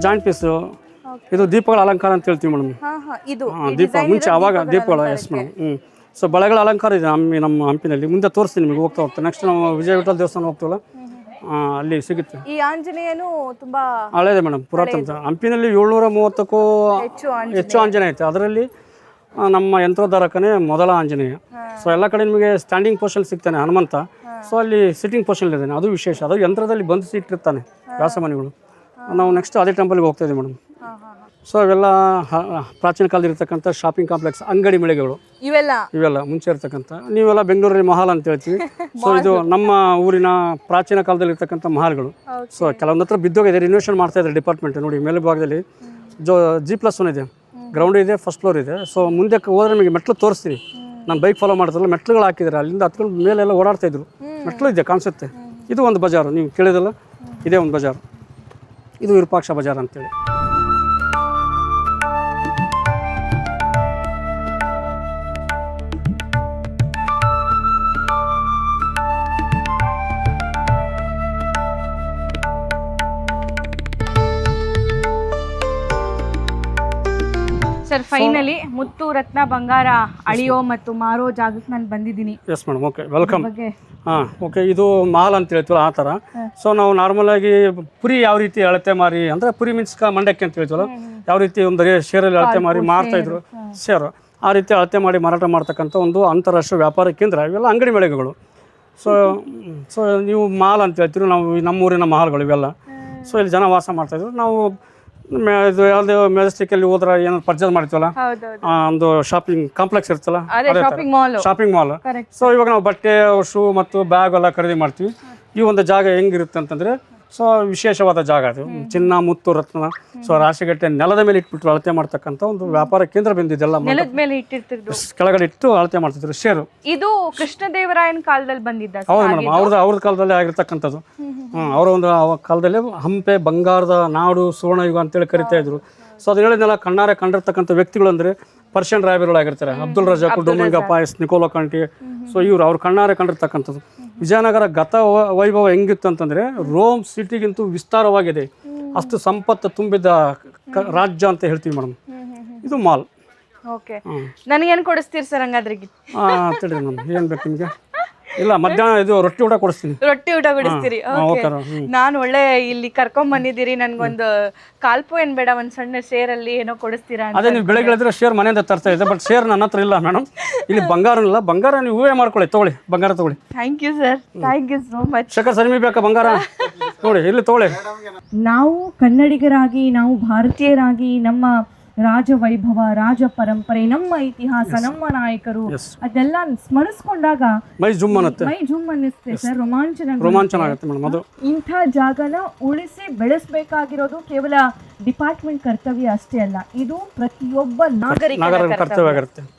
Joint piece. ಇದು ದೀಪಗಳ ಅಲಂಕಾರ ಅಂತ ಹೇಳ್ತೀವಿ ಮೇಡಮ್. ದೀಪ ಮುಂಚೆ ಅವಾಗ ದೀಪಗಳು ಎಸ್ ಮೇಡಮ್. ಸೊ ಬಳೆಗಳ ಅಲಂಕಾರ ಇದೆ ನಮ್ಮ ಹಂಪಿನಲ್ಲಿ. ಮುಂದೆ ತೋರಿಸ್ತೀನಿ ನಿಮಗೆ ಹೋಗ್ತಾ. ನೆಕ್ಸ್ಟ್ ನಾವು ವಿಜಯ ವಿಠಲ ದೇವಸ್ಥಾನ ಹೋಗ್ತೀವಲ್ಲ, ಅಲ್ಲಿ ಸಿಗುತ್ತೆ. ಈ ಆಂಜನೇಯನು ತುಂಬಾ ಹಳೇದೆ ಮೇಡಮ್, ಪುರಾತನ. ಹಂಪಿನಲ್ಲಿ 730ಕ್ಕೂ ಹೆಚ್ಚು ಆಂಜನೇಯ ಐತೆ. ಅದರಲ್ಲಿ ನಮ್ಮ ಯಂತ್ರೋದ್ಧಾರಕನೇ ಮೊದಲ ಆಂಜನೇಯ. ಸೊ ಎಲ್ಲ ಕಡೆ ನಿಮಗೆ ಸ್ಟ್ಯಾಂಡಿಂಗ್ ಪೊಸಿಷನ್ ಸಿಗ್ತಾನೆ ಹನುಮಂತ. ಸೊ ಅಲ್ಲಿ ಸಿಟ್ಟಿಂಗ್ ಪೊಸಿಷನ್ ಇದ್ದಾನೆ, ಅದು ವಿಶೇಷ. ಅದು ಯಂತ್ರದಲ್ಲಿ ಬಂಧಿಸಿ ಇಟ್ಟಿರ್ತಾನೆ ವ್ಯಾಸಮಣಿಗಳು. ನಾವು ನೆಕ್ಸ್ಟ್ ಅದೇ ಟೆಂಪಲ್ಗೆ ಹೋಗ್ತಾ ಇದ್ದೀವಿ ಮೇಡಮ್. ಸೊ ಇವೆಲ್ಲ ಪ್ರಾಚೀನ ಕಾಲದಲ್ಲಿ ಇರ್ತಕ್ಕಂಥ ಶಾಪಿಂಗ್ ಕಾಂಪ್ಲೆಕ್ಸ್, ಅಂಗಡಿ ಮಳಿಗೆಗಳು ಇವೆಲ್ಲ ಮುಂಚೆ ಇರ್ತಕ್ಕಂಥ. ನೀವೆಲ್ಲ ಬೆಂಗಳೂರಲ್ಲಿ ಮಹಾಲ್ ಅಂತ ಹೇಳ್ತೀವಿ. ಸೊ ಇದು ನಮ್ಮ ಊರಿನ ಪ್ರಾಚೀನ ಕಾಲದಲ್ಲಿ ಇರ್ತಕ್ಕಂಥ ಮಹಾಲ್ಗಳು. ಸೊ ಕೆಲವೊಂದು ಹತ್ರ ಬಿದ್ದೋಗಿದೆ, ರಿನೋವೇಷನ್ ಮಾಡ್ತಾ ಇದ್ದಾರೆ ಡಿಪಾರ್ಟ್ಮೆಂಟ್. ನೋಡಿ ಮೇಲೆ ಭಾಗದಲ್ಲಿ G+1 ಇದೆ, ಗ್ರೌಂಡ್ ಇದೆ, ಫಸ್ಟ್ ಫ್ಲೋರ್ ಇದೆ. ಸೊ ಮುಂದೆ ಹೋದ್ರೆ ನಿಮಗೆ ಮೆಟ್ಲು ತೋರಿಸ್ತೀನಿ. ನಾನು ಬೈಕ್ ಫಾಲೋ ಮಾಡ್ತಾರಲ್ಲ, ಮೆಟ್ಲುಗಳು ಹಾಕಿದ್ದಾರೆ, ಅಲ್ಲಿಂದ ಹತ್ಕೊಂಡು ಮೇಲೆಲ್ಲ ಓಡಾಡ್ತಾಯಿದ್ರು. ಮೆಟ್ಲು ಇದೆ ಕಾಣಿಸುತ್ತೆ. ಇದು ಒಂದು ಬಜಾರು, ನೀವು ಕೇಳಿದಲ್ಲ, ಇದೇ ಒಂದು ಬಜಾರು. ಇದು ವಿರೂಪಾಕ್ಷ ಬಜಾರ್ ಅಂತೇಳಿ. ಸರ್, ಫೈನಲಿ ಮುತ್ತು ರತ್ನ ಬಂಗಾರ ಅಳಿಯೋ ಮತ್ತು ಮಾರೋ ಜಾಗಕ್ಕೆ ನಾನು ಬಂದಿದ್ದೀನಿ. Yes madam, okay, welcome. Okay, ಇದು ಮಾಲ್ ಅಂತ ಹೇಳ್ತೀವಲ್ಲ ಆ ಥರ. ಸೊ ನಾವು ನಾರ್ಮಲಾಗಿ ಪುರಿ ಯಾವ ರೀತಿ ಅಳತೆ ಮಾರಿ, ಅಂದರೆ ಪುರಿ ಮೀನ್ಸ್ ಮಂಡಕ್ಕಿ ಅಂತ ಹೇಳ್ತೀವಲ್ಲ, ಯಾವ ರೀತಿ ಒಂದು ಶೇರಲ್ಲಿ ಅಳತೆ ಮಾರಿ ಮಾರ್ತಾಯಿದ್ರು ಶೇರು, ಆ ರೀತಿ ಅಳತೆ ಮಾಡಿ ಮಾರಾಟ ಮಾಡ್ತಕ್ಕಂಥ ಒಂದು ಅಂತಾರಾಷ್ಟ್ರೀಯ ವ್ಯಾಪಾರ ಕೇಂದ್ರ. ಇವೆಲ್ಲ ಅಂಗಡಿ ಮಳಿಗೆಗಳು. ಸೊ ನೀವು ಮಾಲ್ ಅಂತ ಹೇಳ್ತೀವಿ, ನಾವು ನಮ್ಮೂರಿನ ಮಾಲ್ಗಳು ಇವೆಲ್ಲ. ಸೊ ಇಲ್ಲಿ ಜನ ವಾಸ ಮಾಡ್ತಾಯಿದ್ರು. ನಾವು ಇದು ಯಾವುದೇ ಮೆಜೆಸ್ಟಿಕಲ್ಲಿ ಹೋದ್ರೆ ಏನಾದ್ರು ಪರ್ಚೇಸ್ ಮಾಡ್ತೀವಲ್ಲ, ಒಂದು ಶಾಪಿಂಗ್ ಕಾಂಪ್ಲೆಕ್ಸ್ ಇರ್ತಲ್ಲ, ಶಾಪಿಂಗ್ ಮಾಲ್. ಸೊ ಇವಾಗ ನಾವು ಬಟ್ಟೆ, ಶೂ ಮತ್ತು ಬ್ಯಾಗ್ ಎಲ್ಲ ಖರೀದಿ ಮಾಡ್ತೀವಿ. ಈ ಒಂದು ಜಾಗ ಹೆಂಗಿರುತ್ತೆ ಅಂತಂದರೆ, ಸೊ ವಿಶೇಷವಾದ ಜಾಗ ಅದು. ಚಿನ್ನ, ಮುತ್ತು, ರತ್ನ, ಸೊ ರಾಶಿಗಟ್ಟೆ ನೆಲದ ಮೇಲೆ ಇಟ್ಬಿಟ್ಟು ಅಳತೆ ಮಾಡ್ತಕ್ಕಂಥ ಒಂದು ವ್ಯಾಪಾರ ಕೇಂದ್ರ ಬಂದಿದ್ದೆಲ್ಲ. ಕೆಳಗಡೆ ಇಟ್ಟು ಅಳತೆ ಮಾಡ್ತಿದ್ರು ಶೇರು. ಇದು ಕೃಷ್ಣದೇವರಾಯನ ಕಾಲದಲ್ಲಿ ಬಂದಿದ್ದ. ಹೌದು ಮೇಡಮ್, ಅವ್ರ ಕಾಲದಲ್ಲಿ ಆಗಿರ್ತಕ್ಕಂಥದ್ದು. ಅವರ ಒಂದು ಕಾಲದಲ್ಲಿ ಹಂಪೆ ಬಂಗಾರದ ನಾಡು, ಸುವರ್ಣಯುಗ ಅಂತೇಳಿ ಕರಿತಾ ಇದ್ರು. ಸೊ ಅದು ಹೇಳಿದ್ನೆಲ್ಲ ಕಣ್ಣಾರೆ ಕಂಡಿರ್ತಕ್ಕಂಥ ವ್ಯಕ್ತಿಗಳು ಅಂದರೆ ಪರ್ಷಿಯನ್ ರಾಯಭಾರಿಗಳಾಗಿರ್ತಾರೆ. ಅಬ್ದುಲ್ ರಜಾಕ್, ಡೊಮಿಂಗ ಪಾಯಸ್, ನಿಕೋಲೋ ಕಂಟಿ. ಸೊ ಅವ್ರು ಕಣ್ಣಾರೆ ಕಂಡಿರ್ತಕ್ಕಂಥದ್ದು. ವಿಜಯನಗರ ಗತ ವೈಭವ ಹೆಂಗಿತ್ತು ಅಂತಂದರೆ, ರೋಮ್ ಸಿಟಿಗಿಂತೂ ವಿಸ್ತಾರವಾಗಿದೆ. ಅಷ್ಟು ಸಂಪತ್ತು ತುಂಬಿದ ರಾಜ್ಯ ಅಂತ ಹೇಳ್ತೀವಿ ಮೇಡಮ್. ಇದು ಮಾಲ್. ಓಕೆ, ನನಗೇನು ಕೊಡಿಸ್ತೀರಿ ಸರ್ ಹಂಗಾದ್ರೆ? ತಿಳಿ ಮೇಡಮ್, ಏನು ಬೇಕು ನಿಮಗೆ? ಇಲ್ಲ, ಮಧ್ಯಾಹ್ನ ಇದು ರೊಟ್ಟಿ ಊಟ ಕೊಡಿಸ್ತೀನಿ. ರೊಟ್ಟಿ ಊಟ ಕೊಡಿಸ್ತೀರಿ? ನಾನು ಒಳ್ಳೆ ಇಲ್ಲಿ ಕರ್ಕೊಂಡ್ ಬಂದಿದ್ದೀರಿ. ನನ್ಗೊಂದು ಕಾಲ್ಪು ಏನ್ ಬೇಡ, ಒಂದ್ ಸಣ್ಣ ಶೇರ್ ಅಲ್ಲಿ ಏನೋ ಕೊಡಿಸ್ತೀರಾ? ಅದೇ ನೀವು ಬೆಳಗ್ಗೆ ಹೇಳಿದ್ರೆ ಶೇರ್ ಮನೆಯಿಂದ ತರ್ತಾ ಇದೆ, ಬಟ್ ಶೇರ್ ನನ್ನ ಹತ್ರ ಇಲ್ಲ ಮೇಡಮ್. ಇಲ್ಲಿ ಬಂಗಾರ ಇಲ್ಲ. ಬಂಗಾರ ನೀವು ಹೂವೇ ಮಾಡ್ಕೊಳ್ಳಿ, ತಗೊಳ್ಳಿ, ಬಂಗಾರ ತಗೊಳ್ಳಿ. Thank you sir, thank you so much. Shekhar ಸರಿಮಿ ಬೇಕಾ ಬಂಗಾರ? ನೋಡಿ, ಇಲ್ಲಿ ತಗೊಳ್ಳಿ. ನಾವು ಕನ್ನಡಿಗರಾಗಿ, ನಾವು ಭಾರತೀಯರಾಗಿ, ನಮ್ಮ ರಾಜ ವೈಭವ, ರಾಜ ಪರಂಪರೆ, ನಮ್ಮ ಇತಿಹಾಸ, ನಮ್ಮ ನಾಯಕರು, ಅದೆಲ್ಲ ಸ್ಮರಿಸ್ಕೊಂಡಾಗ ಮೈ ಜುಮ್ ಅನ್ನಿಸುತ್ತೆ ಸರ್. ರೋಮಾಂಚನ ಆಗುತ್ತೆ ಮೇಡಮ್. ಅದು ಇಂಥ ಜಾಗನ ಉಳಿಸಿ ಬೆಳೆಸಬೇಕಾಗಿರೋದು ಕೇವಲ ಡಿಪಾರ್ಟ್ಮೆಂಟ್ ಕರ್ತವ್ಯ ಅಷ್ಟೇ ಅಲ್ಲ, ಇದು ಪ್ರತಿಯೊಬ್ಬ ನಾಗರಿಕರ ಕರ್ತವ್ಯ ಆಗಿರುತ್ತೆ.